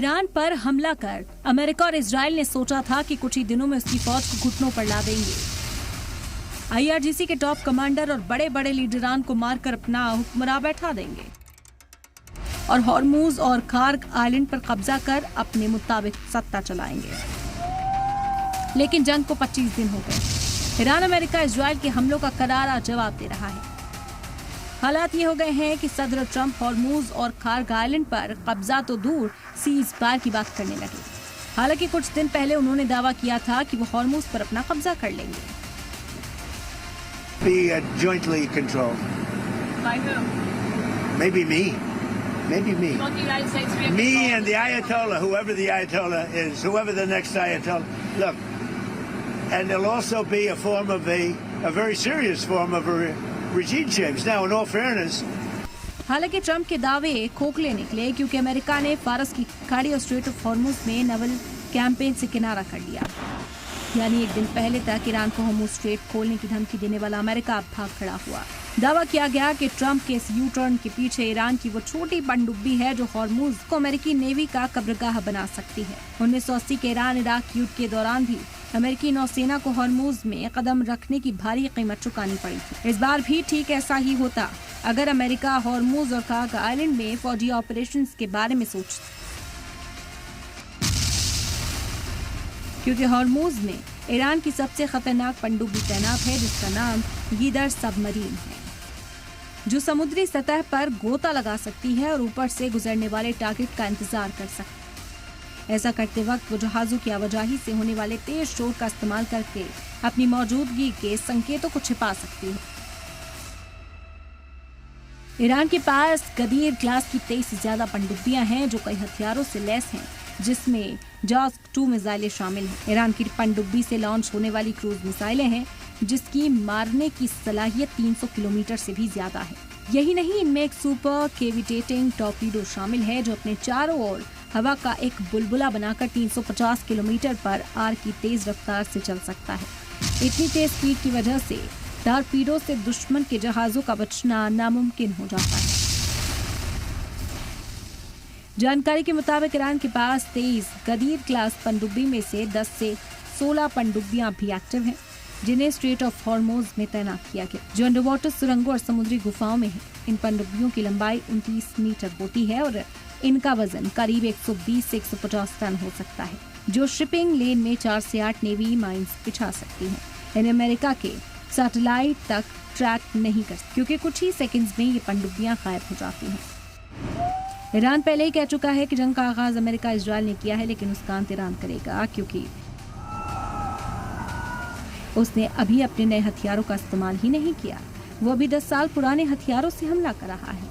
Iran पर हमला कर अमेरिका और इजराइल ने सोचा था कि कुछ ही दिनों में उसकी फौज को घुटनों पर ला देंगे। IRGC के टॉप कमांडर और बड़े बड़े लीडरान को मारकर अपना हुक्मरान बैठा देंगे और हॉर्मूज और खार्ग आइलैंड पर कब्जा कर अपने मुताबिक सत्ता चलाएंगे। लेकिन जंग को 25 दिन हो गए। ईरान अमेरिका इजराइल के हमलों का करारा जवाब दे रहा है। हालात ये हो गए हैं कि सदर ट्रंप हॉर्मूज और खार्ग आइलैंड पर कब्जा तो दूर सीज फायर की बात करने लगे। हालांकि कुछ दिन पहले उन्होंने दावा किया था कि वो हॉर्मूज पर अपना कब्जा कर लेंगे। Be jointly controlled. By who? Maybe me. Maybe me. Want the United States to be Me involved? and the Ayatollah, whoever the Ayatollah is, whoever the next Ayatollah. Look, and there'll also be a form of a very serious form of a regime change. Now, in all fairness, हालांकि Trump के दावे खोखले निकले क्योंकि America ने फारस की खाड़ी और स्ट्रेट ऑफ हॉर्मूज में नवल कैंपेन से किनारा कर लिया। यानी एक दिन पहले तक ईरान को हॉर्मूज स्ट्रेट खोलने की धमकी देने वाला अमेरिका अब भाग खड़ा हुआ। दावा किया गया कि ट्रंप के इस यू टर्न के पीछे ईरान की वो छोटी पनडुब्बी है जो हॉर्मूज को अमेरिकी नेवी का कब्रगाह बना सकती है। 1980 के ईरान इराक युद्ध के दौरान भी अमेरिकी नौसेना को हॉर्मूज में कदम रखने की भारी कीमत चुकानी पड़ी थी। इस बार भी ठीक ऐसा ही होता अगर अमेरिका हॉर्मूज और खार्ग आइलैंड में फौजी ऑपरेशंस के बारे में सोचता, क्योंकि हॉर्मूज में ईरान की सबसे खतरनाक पनडुब्बी तैनात है जिसका नाम गीदर सबमरीन है, जो समुद्री सतह पर गोता लगा सकती है और ऊपर से गुजरने वाले टारगेट का इंतजार कर सकती है। ऐसा करते वक्त वो जहाजों की आवाजाही से होने वाले तेज शोर का इस्तेमाल करके अपनी मौजूदगी के संकेतों को छिपा सकती है। ईरान के पास गदीर क्लास की 23 से ज्यादा पनडुब्बियां हैं जो कई हथियारों से लैस हैं, जिसमें जास 2 मिसाइलें शामिल हैं। ईरान की पनडुब्बी से लॉन्च होने वाली क्रूज मिसाइलें हैं जिसकी मारने की सलाहियत 300 किलोमीटर से भी ज्यादा है। यही नहीं, इनमें एक सुपर केविटेटिंग टॉर्पीडो शामिल है जो अपने चारों ओर हवा का एक बुलबुला बनाकर 350 किलोमीटर पर आर की तेज रफ्तार से चल सकता है। इतनी तेज स्पीड की वजह से टॉर्पीडो से दुश्मन के जहाजों का बचना नामुमकिन हो जाता है। जानकारी के मुताबिक ईरान के पास 23 गदीर क्लास पनडुब्बी में से 10 से 16 पनडुब्बियां भी एक्टिव हैं, जिन्हें स्ट्रेट ऑफ हॉर्मूज में तैनात किया गया, जो अंडर वाटर सुरंगों और समुद्री गुफाओं में है। इन पनडुब्बियों की लंबाई 29 मीटर होती है और इनका वजन करीब 120 से 150 टन हो सकता है, जो शिपिंग लेन में 4 से 8 नेवी माइंस बिछा सकती हैं। इन्हें अमेरिका के सैटेलाइट तक ट्रैक नहीं कर सकती क्योंकि कुछ ही सेकंड्स में ये पनडुब्बियां गायब हो जाती हैं। ईरान पहले ही कह चुका है कि जंग का आगाज अमेरिका इजराइल ने किया है, लेकिन उसका अंत ईरान करेगा क्योंकि उसने अभी अपने नए हथियारों का इस्तेमाल ही नहीं किया। वो अभी 10 साल पुराने हथियारों से हमला कर रहा है।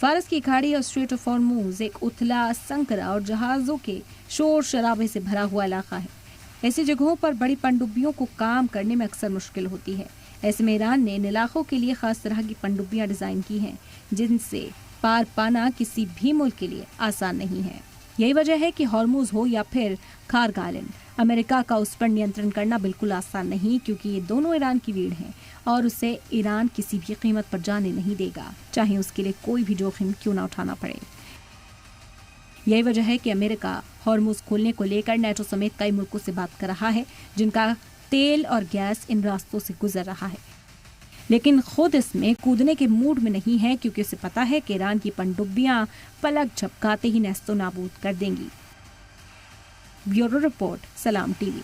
फारस की खाड़ी और स्ट्रेट ऑफ हॉर्मूज एक उथला, संकरा और जहाजों के शोर शराबे से भरा हुआ इलाका है। ऐसी जगहों पर बड़ी पनडुब्बियों को काम करने में अक्सर मुश्किल होती है। ऐसे में ईरान ने इन इलाकों के लिए खास तरह की पनडुब्बियां डिजाइन की हैं, जिनसे पार पाना किसी भी मुल्क के लिए आसान नहीं है। यही वजह है कि हॉर्मूज हो या फिर खार्ग आइलैंड, अमेरिका का उस पर नियंत्रण करना बिल्कुल आसान नहीं, क्योंकि ये दोनों ईरान की रीढ़ हैं और उसे ईरान किसी भी कीमत पर जाने नहीं देगा, चाहे उसके लिए कोई भी जोखिम क्यों ना उठाना पड़े। यही वजह है कि अमेरिका हॉर्मूज खोलने को लेकर नेटो समेत कई मुल्कों से बात कर रहा है, जिनका तेल और गैस इन रास्तों से गुजर रहा है, लेकिन खुद इसमें कूदने के मूड में नहीं है, क्योंकि उसे पता है कि ईरान की पनडुब्बियां पलक झपकाते ही नेस्तो नाबूद कर देंगी। ब्यूरो रिपोर्ट, सलाम टीवी।